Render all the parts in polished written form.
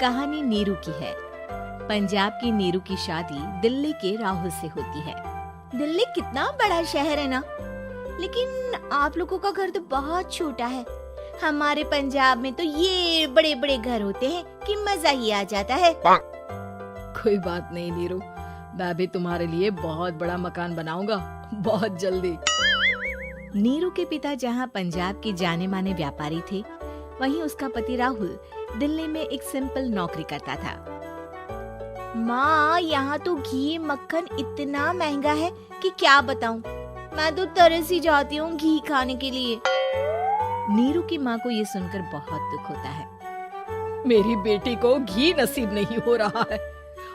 कहानी नीरू की है। पंजाब की नीरू की शादी दिल्ली के राहुल से होती है। दिल्ली कितना बड़ा शहर है ना, लेकिन आप लोगों का घर तो बहुत छोटा है। हमारे पंजाब में तो ये बड़े बड़े घर होते हैं कि मजा ही आ जाता है। कोई बात नहीं नीरू, मैं भी तुम्हारे लिए बहुत बड़ा मकान बनाऊंगा बहुत जल्दी। नीरू के पिता जहाँ पंजाब के जाने माने व्यापारी थे, वहीं उसका पति राहुल दिल्ली में एक सिंपल नौकरी करता था। माँ, यहाँ तो घी मक्खन इतना महंगा है कि क्या बताऊँ। मैं तो तरस ही जाती हूँ घी खाने के लिए। नीरू की माँ को ये सुनकर बहुत दुख होता है। मेरी बेटी को घी नसीब नहीं हो रहा है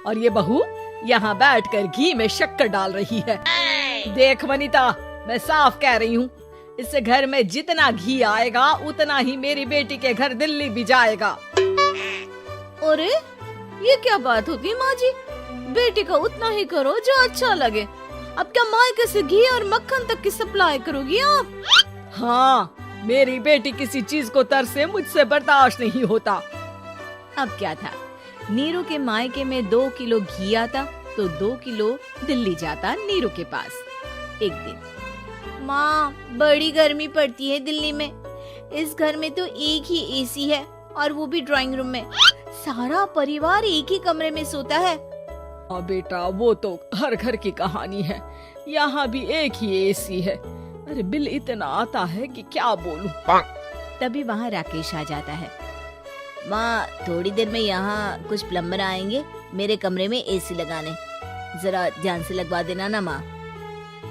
और ये बहू यहाँ बैठकर घी में शक्कर डाल रही है। देख वनिता, मैं साफ कह रही हूँ, इस घर में जितना घी आएगा उतना ही मेरी बेटी के घर दिल्ली भी जाएगा। अरे ये क्या बात होती माँ जी, बेटी का उतना ही करो जो अच्छा लगे। अब क्या मायके से घी और मक्खन तक की सप्लाई करोगी आप? हाँ, मेरी बेटी किसी चीज को तरसे मुझसे बर्दाश्त नहीं होता। अब क्या था, नीरू के मायके में 2 किलो घी आता तो 2 किलो दिल्ली जाता नीरू के पास। एक दिन, माँ बड़ी गर्मी पड़ती है दिल्ली में। इस घर में तो एक ही एसी है और वो भी ड्राइंग रूम में। सारा परिवार एक ही कमरे में सोता है। हाँ बेटा, वो तो हर घर की कहानी है। यहाँ भी एक ही एसी है। अरे बिल इतना आता है कि क्या बोलूं। तभी वहाँ राकेश आ जाता है। माँ, थोड़ी देर में यहाँ कुछ प्लम्बर आएंगे मेरे कमरे में एसी लगाने, जरा ध्यान से लगवा देना ना माँ।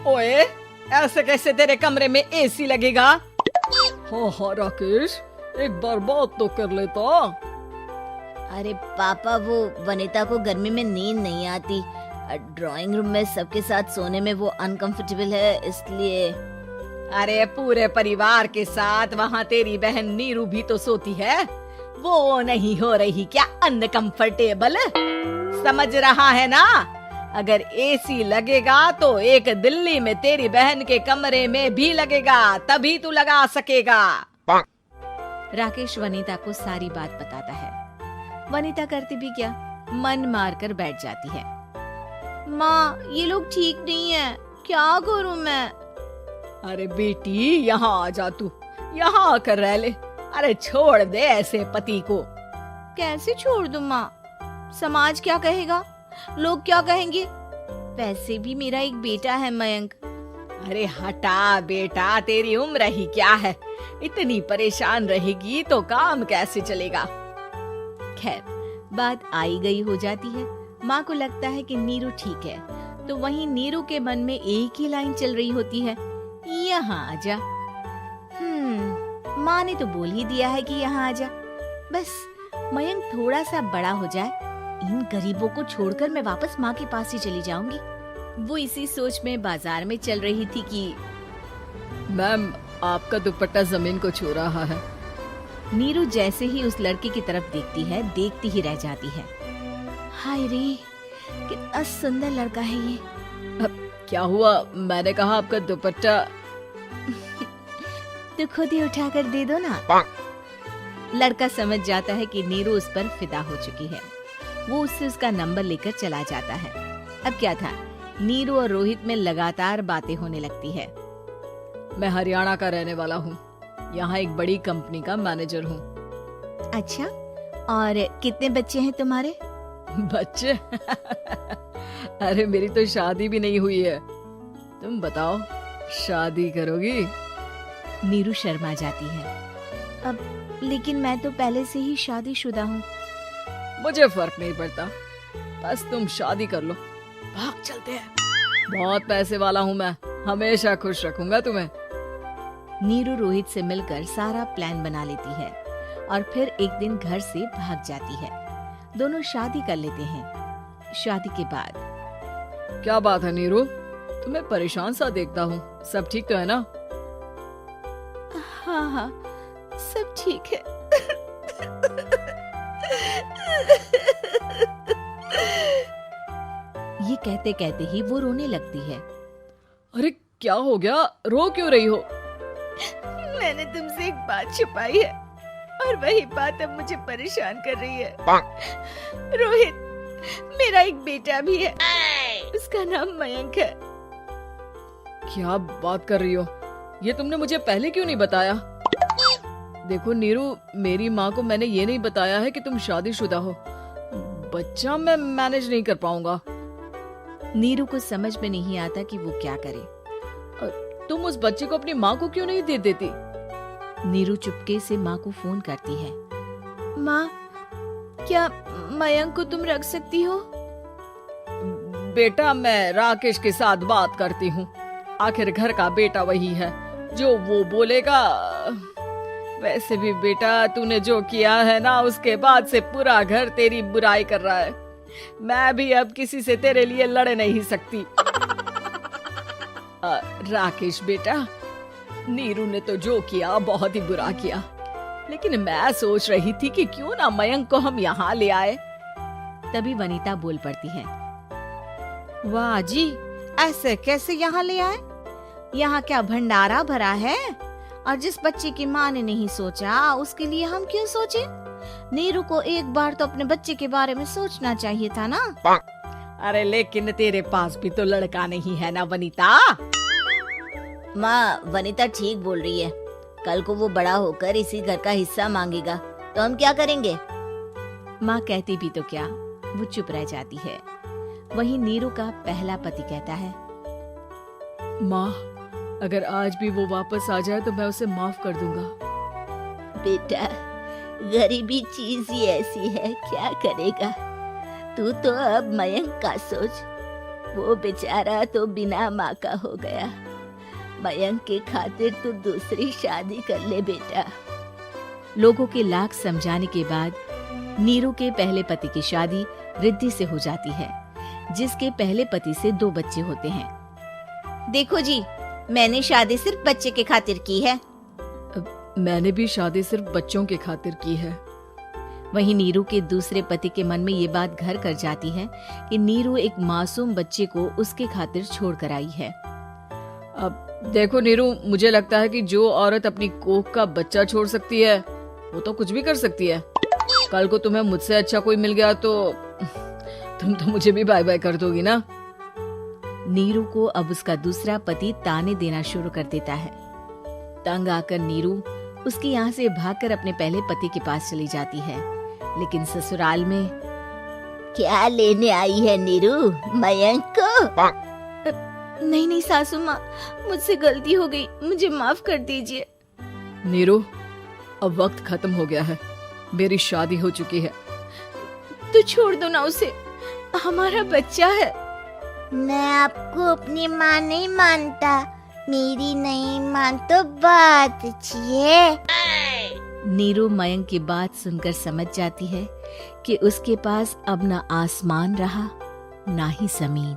ओए, ऐसे कैसे तेरे कमरे में एसी लगेगा? हाँ राकेश, एक बार बात तो कर लेता। अरे पापा, वो वनिता को गर्मी में नींद नहीं आती। ड्राइंग रूम में सबके साथ सोने में वो अनकंफर्टेबल है, इसलिए। अरे पूरे परिवार के साथ वहाँ तेरी बहन नीरू भी तो सोती है, वो नहीं हो रही क्या अनकंफर्टेबल? समझ रहा है ना? अगर एसी लगेगा तो एक दिल्ली में तेरी बहन के कमरे में भी लगेगा, तभी तू लगा सकेगा। राकेश वनिता को सारी बात बताता है। वनिता करती भी क्या, मन मार कर बैठ जाती है। माँ, ये लोग ठीक नहीं है, क्या करूँ मैं? अरे बेटी, यहाँ आ जा, तू यहाँ आकर रह ले। अरे छोड़ दे ऐसे पति को। कैसे छोड़ दूँ माँ? समाज क्या कहेगा, लोग क्या कहेंगे? वैसे भी मेरा एक बेटा है मयंक। अरे हटा बेटा, तेरी उम्र ही क्या है, इतनी परेशान रहेगी तो काम कैसे चलेगा। खैर, बात आई गई हो जाती है। माँ को लगता है कि नीरू ठीक है, तो वहीं नीरू के मन में एक ही लाइन चल रही होती है, यहाँ आजा। माँ ने तो बोल ही दिया है कि यहाँ आजा। बस मयंक थोड़ा सा बड़ा हो जाए, इन गरीबों को छोड़कर मैं वापस माँ के पास ही चली जाऊंगी। वो इसी सोच में बाजार में चल रही थी कि मैम, आपका दुपट्टा जमीन को छू रहा है। नीरू जैसे ही उस लड़की की तरफ देखती है, देखती ही रह जाती है। हाय रे, कितना सुंदर लड़का है ये। अब क्या हुआ? मैंने कहा आपका दुपट्टा। तो खुद ही उठा कर दे दो ना। लड़का समझ जाता है कि नीरू उस पर फिदा हो चुकी है। वो उससे उसका नंबर लेकर चला जाता है। अब क्या था, नीरू और रोहित में लगातार बातें होने लगती है। मैं हरियाणा का रहने वाला हूँ, यहाँ एक बड़ी कंपनी का मैनेजर हूँ। अच्छा, और कितने बच्चे हैं तुम्हारे? बच्चे? अरे मेरी तो शादी भी नहीं हुई है। तुम बताओ, शादी करोगी? नीरू शर्मा जाती है। अब लेकिन मैं तो पहले से ही शादीशुदा हूँ। मुझे फर्क नहीं पड़ता, बस तुम शादी कर लो, भाग चलते हैं। बहुत पैसे वाला हूँ मैं, हमेशा खुश रखूंगा तुम्हें। नीरू रोहित से मिलकर सारा प्लान बना लेती है और फिर एक दिन घर से भाग जाती है। दोनों शादी कर लेते हैं। शादी के बाद, क्या बात है नीरू, तुम्हें परेशान सा देखता हूँ, सब ठीक तो है ना? हाँ हाँ, सब ठीक है। ये कहते कहते ही वो रोने लगती है। अरे क्या हो गया, रो क्यों रही हो? मैंने तुमसे एक बात छुपाई है। और वही बात अब मुझे परेशान कर रही है। रोहित, मेरा एक बेटा भी है, उसका नाम मयंक है। क्या बात कर रही हो? ये तुमने मुझे पहले क्यों नहीं बताया? देखो नीरू, मेरी माँ को मैंने ये नहीं बताया है कि तुम शादीशुदा हो। बच्चा मैं मैनेज नहीं कर पाऊंगा। नीरू को समझ में नहीं आता कि वो क्या करे। तुम उस बच्चे को अपनी माँ को क्यों नहीं दे देती? नीरू चुपके से माँ को फोन करती है। माँ, क्या मयंक को तुम रख सकती हो? बेटा, मैं राकेश के साथ बात करती हूँ। आखिर घर का बेटा वही है, जो वो बोलेगा। वैसे भी बेटा, तूने जो किया है ना, उसके बाद से पूरा घर तेरी बुराई कर रहा है। मैं भी अब किसी से तेरे लिए लड़ नहीं सकती। राकेश बेटा, नीरू ने तो जो किया बहुत ही बुरा किया, लेकिन मैं सोच रही थी कि क्यों ना मयंक को हम यहाँ ले आए। तभी वनीता बोल पड़ती है। वाह जी, ऐसे कैसे यहाँ ले आए? यहाँ क्या भंडारा भरा है? और जिस बच्चे की माँ ने नहीं सोचा, उसके लिए हम क्यों सोचे? नीरू को एक बार तो अपने बच्चे के बारे में सोचना चाहिए था ना। अरे लेकिन तेरे पास भी तो लड़का नहीं है ना वनीता। माँ, वनीता ठीक बोल रही है। कल को वो बड़ा होकर इसी घर का हिस्सा मांगेगा, तो हम क्या करेंगे? माँ कहती भी तो क्या, वो चुप रह जाती है। वहीं नीरू का पहला पति कहता है। माँ, अगर आज भी वो वापस आ जाए तो मैं उसे माफ कर दूंगा। बेटा, गरीबी चीज ही ऐसी है, क्या करेगा? तू तो अब मयंक का सोच। वो बेचारा तो बिना माँ का हो गया। मयंक के खातिर तू दूसरी शादी कर ले बेटा। लोगों के लाख समझाने के बाद नीरू के पहले पति की शादी रिद्धि से हो जाती है, जिसके पहले पति से 2 बच्चे होते हैं। देखो जी, मैंने शादी सिर्फ बच्चे के खातिर की है। मैंने भी शादी सिर्फ बच्चों के खातिर की है। वहीं नीरू के दूसरे पति के मन में ये बात घर कर जाती है कि नीरू एक मासूम बच्चे को उसके खातिर छोड़ कर आई है। अब देखो नीरू, मुझे लगता है कि जो औरत अपनी कोख का बच्चा छोड़ सकती है, वो तो कुछ भी कर सकती है। कल को तुम्हें मुझसे अच्छा कोई मिल गया तो तुम तो मुझे भी बाय बाय कर दोगी ना। नीरू को अब उसका दूसरा पति ताने देना शुरू कर देता है। तंग आकर नीरू उसके यहाँ से भागकर अपने पहले पति के पास चली जाती है। लेकिन ससुराल में क्या लेने आई है नीरू, मयंक को? नहीं नहीं सासू माँ, मुझसे गलती हो गई, मुझे माफ कर दीजिए। नीरू, अब वक्त खत्म हो गया है, मेरी शादी हो चुकी है। तो छोड़ दो ना उसे, हमारा बच्चा है। मैं आपको अपनी माँ नहीं मानता, मेरी नहीं मान तो बात अच्छी है। नीरू मयंक की बात सुनकर समझ जाती है कि उसके पास अब ना आसमान रहा, ना ही जमीन।